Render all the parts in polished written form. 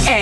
And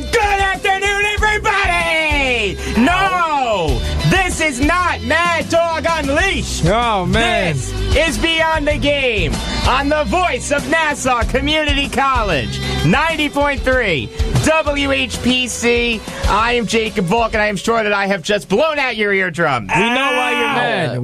good afternoon, everybody! No! This is not Mad Dog Unleashed! Oh, man. This is Beyond the Game on the voice of Nassau Community College, 90.3 WHPC. I am Jacob Valk, and I am sure that I have just blown out your eardrum. We know why you're mad.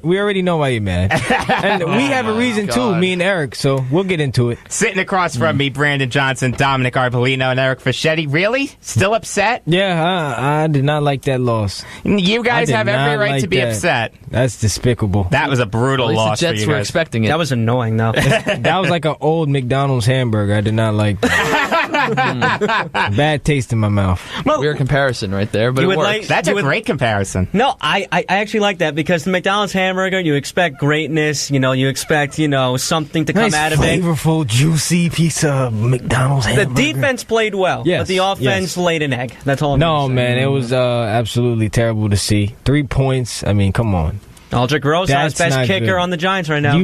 We already know why you're mad. And we have a reason, too, me and Eric, so we'll get into it. Sitting across from me, Brandon Johnson, Dominick Arbolino, and Eric Fischetti. Really? Still upset? Yeah, I did not like that loss. You guys have every right to be upset. That's despicable. That was a brutal loss for you guys. The Jets were expecting it. That was annoying, though. That was like an old McDonald's hamburger. I did not like that. Bad taste in my mouth. Well, weird comparison right there, but it works. That's a great comparison. No, I actually like that because the McDonald's hamburger, you expect greatness, you expect, something to come out of it. Flavorful, juicy piece of McDonald's hamburger. The defense played well, but the offense laid an egg. That's all I'm saying. Man, it was absolutely terrible to see. 3 points, I mean, come on. Aldrich Rosas, best kicker good. on the Giants right now.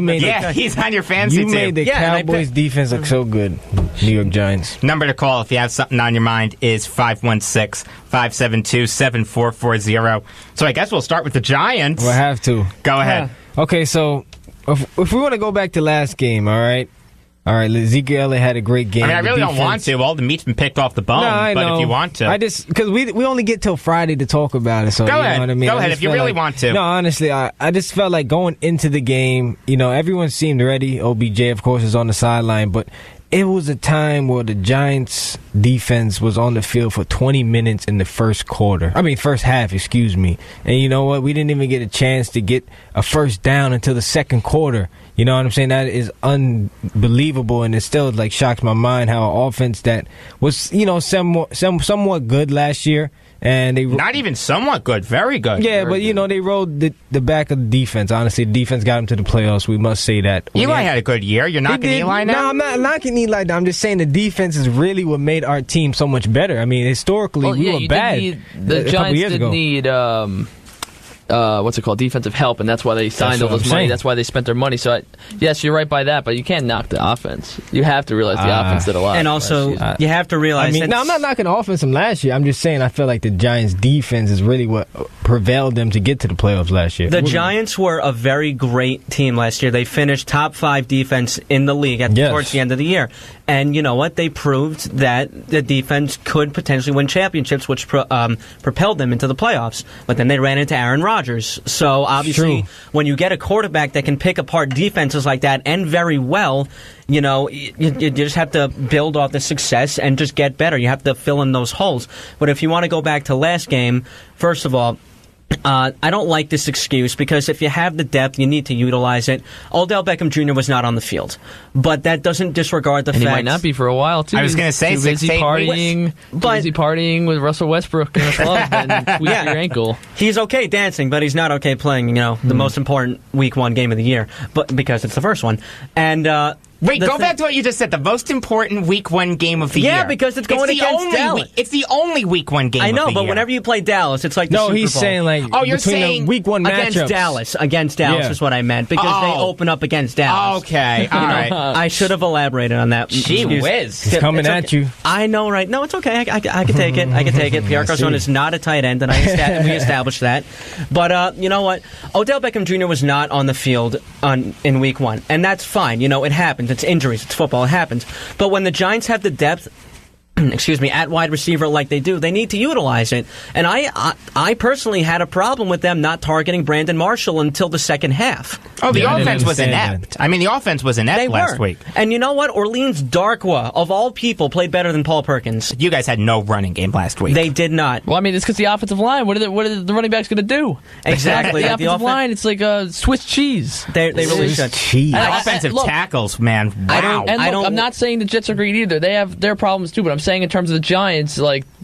He's on your fantasy team. You made the Cowboys defense look so good, New York Giants. Number to call if you have something on your mind is 516-572-7440. So I guess we'll start with the Giants. We'll have to. Go ahead. Okay, so if we want to go back to last game, all right, Ezekiel Elliott had a great game. I mean, I really don't want to. All the meat's been picked off the bone. But if you want to. Because we only get till Friday to talk about it. So go ahead. Know what I mean? Go ahead if you really want to. No, honestly, I just felt like going into the game, everyone seemed ready. OBJ, of course, is on the sideline. But it was a time where the Giants' defense was on the field for 20 minutes in the first half, excuse me. And you know what? We didn't even get a chance to get a first down until the second quarter. You know what I'm saying? That is unbelievable, and it still shocks my mind how an offense that was somewhat good last year, and they not even somewhat good, very good. Yeah, but they rode the back of the defense. Honestly, the defense got them to the playoffs. We must say that. Eli had a good year. You're knocking Eli now? No, I'm not knocking Eli now. I'm just saying the defense is really what made our team so much better. I mean, historically, we were bad. The Giants didn't need defensive help, and that's why they signed all this money. That's why they spent their money. So, yes, you're right by that, but you can't knock the offense. You have to realize the offense did a lot. And also, you have to realize... I'm not knocking the offense from last year. I'm just saying I feel like the Giants' defense is really what prevailed them to get to the playoffs last year. The Giants were a very great team last year. They finished top 5 defense in the league towards the end of the year. And you know what? They proved that the defense could potentially win championships, which propelled them into the playoffs. But then they ran into Aaron Rodgers. So obviously, when you get a quarterback that can pick apart defenses like that and very well, you just have to build off the success and just get better. You have to fill in those holes. But if you want to go back to last game, first of all, I don't like this excuse because if you have the depth, you need to utilize it. Odell Beckham Jr. was not on the field, but that doesn't disregard the fact. He might not be for a while too. I was going to say, busy partying with Russell Westbrook in a club and tweak your ankle. He's okay dancing, but he's not okay playing. The most important Week 1 game of the year, but because it's the first one. And wait, go back to what you just said. The most important Week 1 game of the year. Yeah, because it's going against Dallas. It's the only Week 1 game of the year. I know, but whenever you play Dallas, it's like the Super Bowl. No, he's saying you're saying Week 1 matchups. Against Dallas is what I meant, because they open up against Dallas. Okay, all right. I should have elaborated on that. Gee whiz. He's coming at you. I know, right? No, it's okay. I can take it. I can take it. Pierre Garçon is not a tight end, and we established that. But you know what? Odell Beckham Jr. was not on the field in Week 1, and that's fine. It happens. It's injuries. It's football. It happens. But when the Giants have the depth at wide receiver like they do, they need to utilize it. And I personally had a problem with them not targeting Brandon Marshall until the second half. Oh, the offense was inept. I mean, the offense was inept last week. And you know what? Orleans Darkwa, of all people, played better than Paul Perkins. You guys had no running game last week. They did not. Well, I mean, it's because the offensive line. What are the running backs going to do? Exactly. The offensive line, it's like Swiss cheese. They really should. The offensive tackles, man. Wow. I'm not saying the Jets are great either. They have their problems too, but I'm saying in terms of the Giants,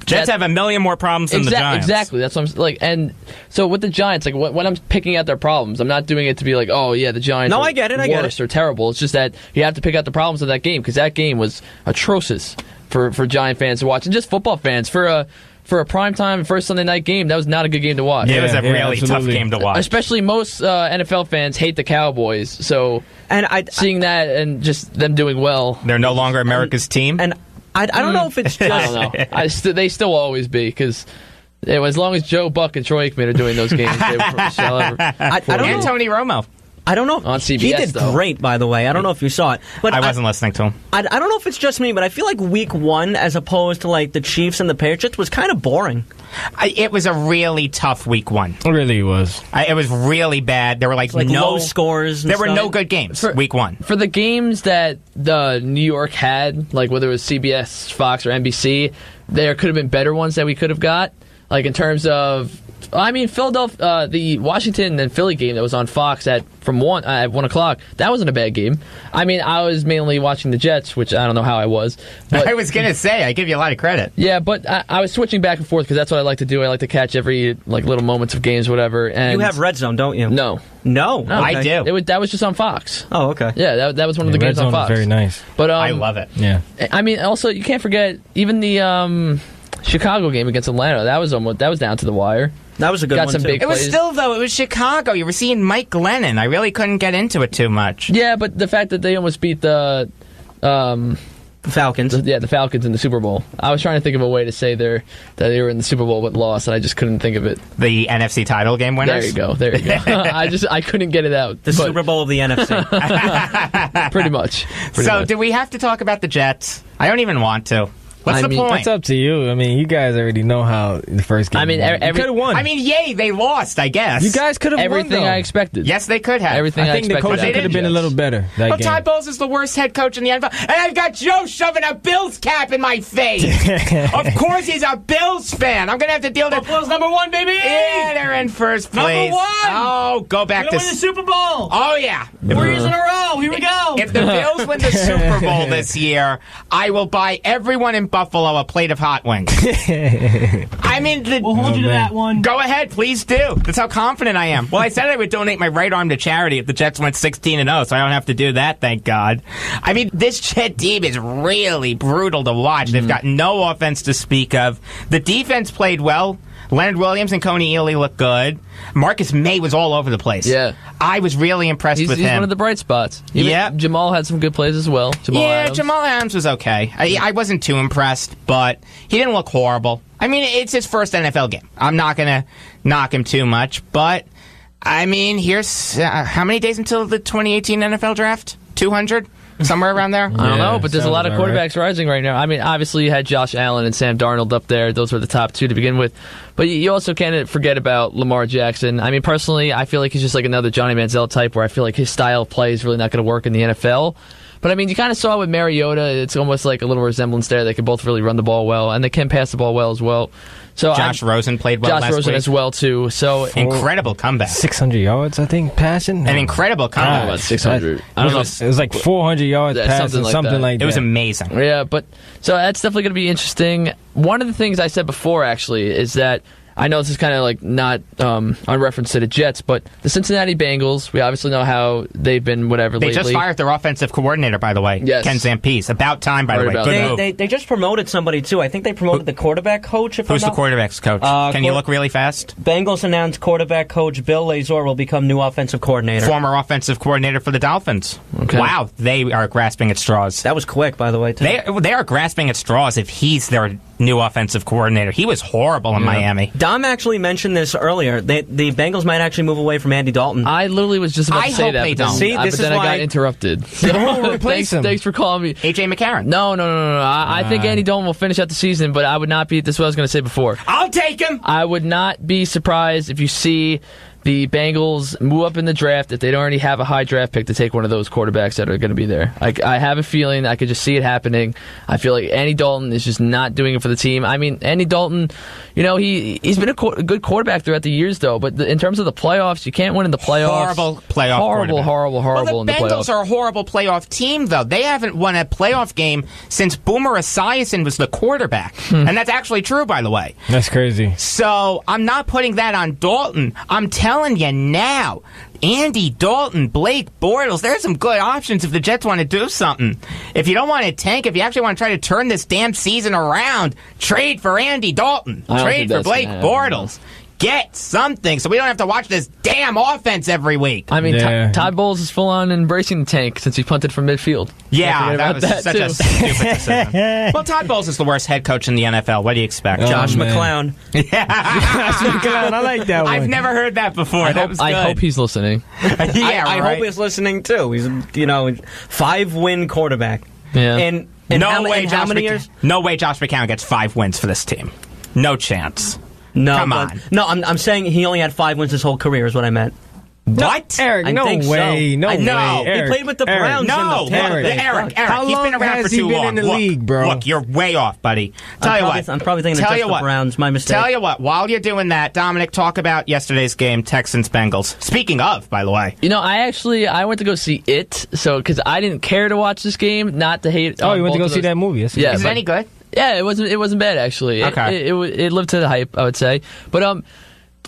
Jets have a million more problems than the Giants. Exactly. That's what I'm and so with the Giants, when I'm picking out their problems, I'm not doing it to be like, oh yeah, the Giants. No, I get it. Worst or terrible. It's just that you have to pick out the problems of that game because that game was atrocious for Giant fans to watch and just football fans. For for a primetime first Sunday night game, that was not a good game to watch. It was a really tough game to watch. Especially most NFL fans hate the Cowboys, so seeing that and just them doing well. They're no longer America's team? And I don't know if it's just... I don't know. They still will always be, because... as long as Joe Buck and Troy Aikman are doing those games, they shall ever. I don't know. Tony Romo. I don't know. On CBS, he did great, by the way. I don't know if you saw it, but I wasn't listening to him. I don't know if it's just me, but I feel like Week 1, as opposed to like the Chiefs and the Patriots, was kind of boring. It was a really tough Week 1. It really was. It was really bad. There were like no low scores. There were no good games Week 1. For the games that the New York had, like whether it was CBS, Fox, or NBC, there could have been better ones that we could have got. Like in terms of, Philadelphia, the Washington and Philly game that was on Fox at 1 o'clock, that wasn't a bad game. I was mainly watching the Jets, which I don't know how I was. But, I was going to say, I give you a lot of credit. Yeah, but I was switching back and forth because that's what I like to do. I like to catch every little moments of games, whatever. And you have Red Zone, don't you? No. Okay. I do. That was just on Fox. Oh, okay. Yeah, that was one of the games Red on Zone Fox. Very nice. But I love it. Yeah. Also you can't forget even the Chicago game against Atlanta. That was down to the wire. That was a good one, some too. big It was still, though, it was Chicago. You were seeing Mike Glennon. I really couldn't get into it too much. Yeah, but the fact that they almost beat the Falcons. The Falcons in the Super Bowl. I was trying to think of a way to say that they were in the Super Bowl but lost, and I just couldn't think of it. The NFC title game winners? There you go. I couldn't get it out. The Super Bowl of the NFC. Pretty much. Do we have to talk about the Jets? I don't even want to. What's the point? That's up to you. You guys already know how the first game went. you could have won. Yay, they lost, I guess. You guys could have won, everything I expected. Yes, they could have. Everything I think the coaching could have been a little better that game. Todd Bowles is the worst head coach in the NFL. And I've got Joe shoving a Bills cap in my face. Of course he's a Bills fan. I'm going to have to deal with Bills number 1, baby! Yeah, they're in first place. Number 1! Oh, go back to... win the Super Bowl! Oh, yeah. 4 years in a row. Here we go. If the Bills win the Super Bowl this year, I will buy everyone in Buffalo a plate of hot wings. We'll hold you to that one. Go ahead, please do. That's how confident I am. Well, I said I would donate my right arm to charity if the Jets went 16-0, so I don't have to do that, thank God. This Jet team is really brutal to watch. They've got no offense to speak of. The defense played well. Leonard Williams and Coney Ealy look good. Marcus May was all over the place. Yeah. I was really impressed with him. He's one of the bright spots. Jamal had some good plays as well. Jamal Adams was okay. I wasn't too impressed, but he didn't look horrible. It's his first NFL game. I'm not going to knock him too much, but, here's how many days until the 2018 NFL Draft? 200? Somewhere around there? I don't know, but there's a lot of quarterbacks rising right now. Obviously you had Josh Allen and Sam Darnold up there. Those were the top two to begin with. But you also can't forget about Lamar Jackson. Personally, I feel like he's just like another Johnny Manziel type where I feel like his style of play is really not going to work in the NFL. But, you kind of saw with Mariota, it's almost like a little resemblance there. They can both really run the ball well, and they can pass the ball well as well. So Josh Rosen played well last week. as well, too. So incredible comeback. 600 yards, I think, passing. An incredible comeback. About 600. I don't know. It was like 400 yards passing, something like that. It was amazing. Yeah, so that's definitely going to be interesting. One of the things I said before, actually, is that I know this is kind of not on reference to the Jets, but the Cincinnati Bengals, we obviously know how they've been lately. They just fired their offensive coordinator, by the way. Yes. Ken Zampese. About time, by the way. Good move. They just promoted somebody, too. I think they promoted the quarterback coach. Who's the quarterback's coach? Can you look really fast? Bengals announced quarterback coach Bill Lazor will become new offensive coordinator. Former offensive coordinator for the Dolphins. Okay. Wow, they are grasping at straws. That was quick, by the way, too. They are grasping at straws if he's their new offensive coordinator. He was horrible in Miami. Dom actually mentioned this earlier. The Bengals might actually move away from Andy Dalton. I literally was just about to say that. They don't. See, but then I got interrupted. Thanks for calling me. A.J. McCarron. No. I think Andy Dalton will finish out the season, but I would not be. This is what I was going to say before. I'll take him. I would not be surprised if you see the Bengals move up in the draft if they don't already have a high draft pick to take one of those quarterbacks that are going to be there. I have a feeling I could just see it happening. I feel like Andy Dalton is just not doing it for the team. Andy Dalton, he's been a good quarterback throughout the years, though. But in terms of the playoffs, you can't win in the playoffs. Horrible playoff Horrible well, in the playoffs. The Bengals are a horrible playoff team, though. They haven't won a playoff game since Boomer Esiason was the quarterback. And that's actually true, by the way. That's crazy. So I'm not putting that on Dalton. I'm telling you now, Andy Dalton, Blake Bortles. There's some good options if the Jets want to do something. If you don't want to tank, if you actually want to try to turn this damn season around, trade for Andy Dalton. Trade for Blake Bortles. Get something so we don't have to watch this damn offense every week. I mean, Todd Bowles is full on embracing the tank since he punted from midfield. Yeah, that was such a stupid decision. Well, Todd Bowles is the worst head coach in the NFL. What do you expect? Josh McClown. Yeah. Josh McClown. I like that one. I've never heard that before. I hope he's listening. I hope he's listening too. He's 5-win quarterback. Yeah. And no way Josh McCown gets 5 wins for this team. No chance. No, come on. No, I'm saying he only had 5 wins his whole career is what I meant. What? Eric, no way. So. No way. He played with the Browns. Eric, How he's long been around has for he too been long. in the league, bro? Look, you're way off, buddy. Tell you what. I'm probably thinking of just the Browns. My mistake. Tell you what, while you're doing that, Dominic, talk about yesterday's game, Texans-Bengals. Speaking of, by the way. I went to go see it, because I didn't care to watch this game, not to hate. Oh, you went to go see that movie? Yeah, is it any good? Yeah, it wasn't bad actually. Okay. It lived to the hype, I would say. But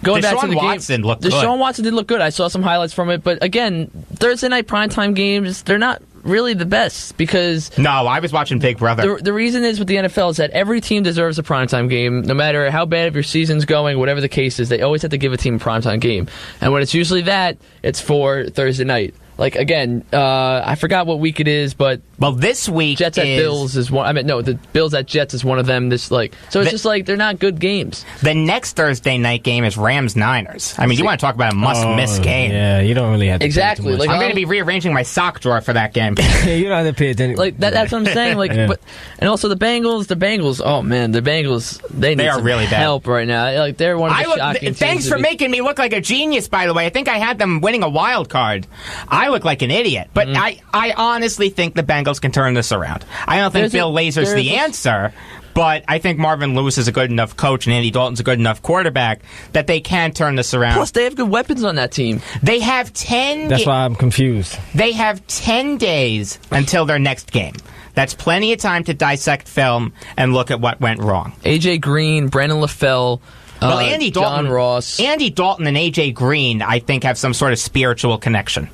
going back to the Watson game, looked good. Deshaun Watson did look good. I saw some highlights from it, but again, Thursday night primetime games, they're not really the best because no, I was watching Big Brother. The reason is with the NFL is that every team deserves a primetime game, no matter how bad your season's going, whatever the case is. They always have to give a team a primetime game, and when it's usually that, it's for Thursday night. Like, again, I forgot what week it is, but this week Jets at Bills is one. The Bills at Jets is one of them. So it's just like they're not good games. The next Thursday night game is Rams-Niners. I mean, you want to talk about a must-miss game? Yeah, you don't really have to exactly. Like, I'm going to be rearranging my sock drawer for that game. You don't have to pay attention. Like that's what I'm saying. Like, yeah. And also the Bengals. Oh man, the Bengals. They need some really help right now. Like they're one of the shocking teams. Thanks for making me look like a genius. By the way, I think I had them winning a wild card. I look like an idiot, but I honestly think the Bengals can turn this around. I don't think Bill Lazor's the answer, but I think Marvin Lewis is a good enough coach and Andy Dalton's a good enough quarterback that they can turn this around. Plus, they have good weapons on that team. They have 10... That's why I'm confused. They have 10 days until their next game. That's plenty of time to dissect film and look at what went wrong. A.J. Green, Brandon LaFell... Andy Dalton, John Ross. Andy Dalton and A.J. Green, I think, have some sort of spiritual connection.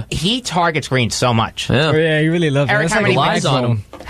He targets Green so much. Yeah, he really loves him. Eric, how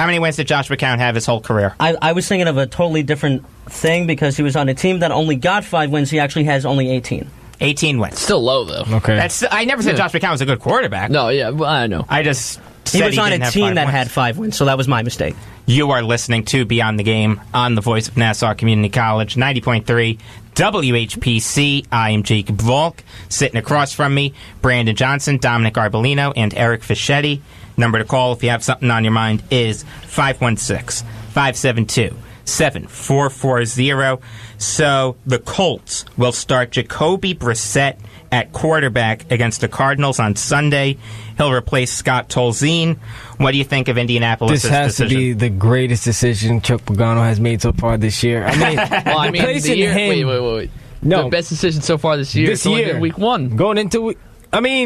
many wins did Josh McCown have his whole career? I was thinking of a totally different thing because he was on a team that only got 5 wins. He actually has only 18. 18 wins. Still low, though. Okay. I never said Josh McCown was a good quarterback. No, yeah, well, I know. I just said he was on a team that wins. had 5 wins, so that was my mistake. You are listening to Beyond the Game on the voice of Nassau Community College, 90.3 WHPC. I am Jacob Valk. Sitting across from me, Brandon Johnson, Dominick Arbolino, and Eric Fischetti. Number to call if you have something on your mind is 516-572-7440. So the Colts will start Jacoby Brissett at quarterback against the Cardinals on Sunday. He'll replace Scott Tolzien. What do you think of Indianapolis' decision? This has to be the greatest decision Chuck Pagano has made so far this year. I mean, replacing him... Wait. No. The best decision so far this year. This year. Week 1. Going into... okay,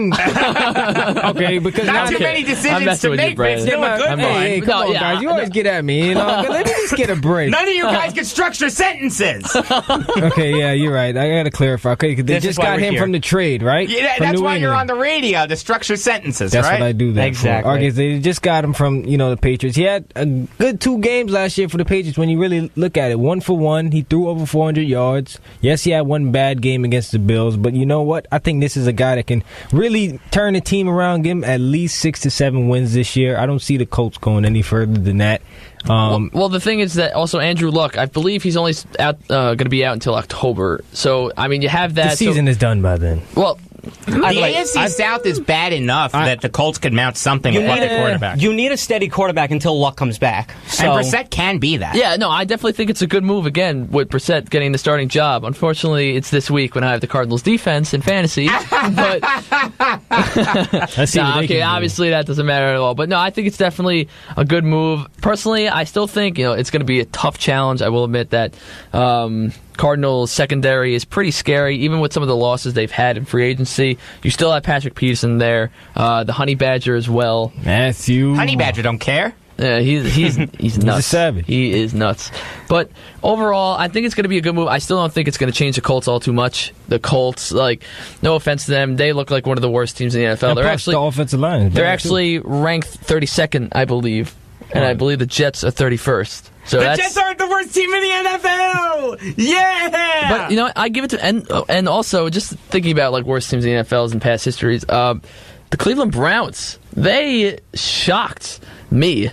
because not too many decisions to make, but it's still a good one. Hey, come on, guys. You always get at me. Let me just get a break. None of you guys can structure sentences. Okay, yeah, you're right. I got to clarify. Okay, they just got him from the trade, right? Yeah, that's why you're on the radio, to structure sentences, that's right? That's what I do that exactly. for. Okay, they just got him from, the Patriots. He had a good 2 games last year for the Patriots when you really look at it. 1 for 1. He threw over 400 yards. Yes, he had 1 bad game against the Bills, but you know what? I think this is a guy that can really turn the team around, give him at least 6 to 7 wins this year. I don't see the Colts going any further than that. Well, the thing is that also Andrew Luck, I believe he's only going to be out until October. So, I mean, you have that. The season is done by then. Well, the AFC South is bad enough that the Colts could mount something with the quarterback. You need a steady quarterback until Luck comes back. So. And Brissett can be that. Yeah, no, I definitely think it's a good move, again, with Brissett getting the starting job. Unfortunately, it's this week when I have the Cardinals defense in fantasy. But obviously that doesn't matter at all. But no, I think it's definitely a good move. Personally, I still think it's going to be a tough challenge. I will admit that. Cardinals secondary is pretty scary, even with some of the losses they've had in free agency. You still have Patrick Peterson there, the Honey Badger as well. Matthew. Honey Badger don't care. Yeah, he's nuts. He's a savage. He is nuts. But overall, I think it's going to be a good move. I still don't think it's going to change the Colts all too much. The Colts, like, no offense to them, they look like one of the worst teams in the NFL. And they're actually the offensive line. They're actually ranked 32nd, I believe, and I believe the Jets are 31st. So the Jets aren't the worst team in the NFL. Yeah. But you know, I give it to and also just thinking about like worst teams in the NFL in past histories. The Cleveland Browns, they shocked me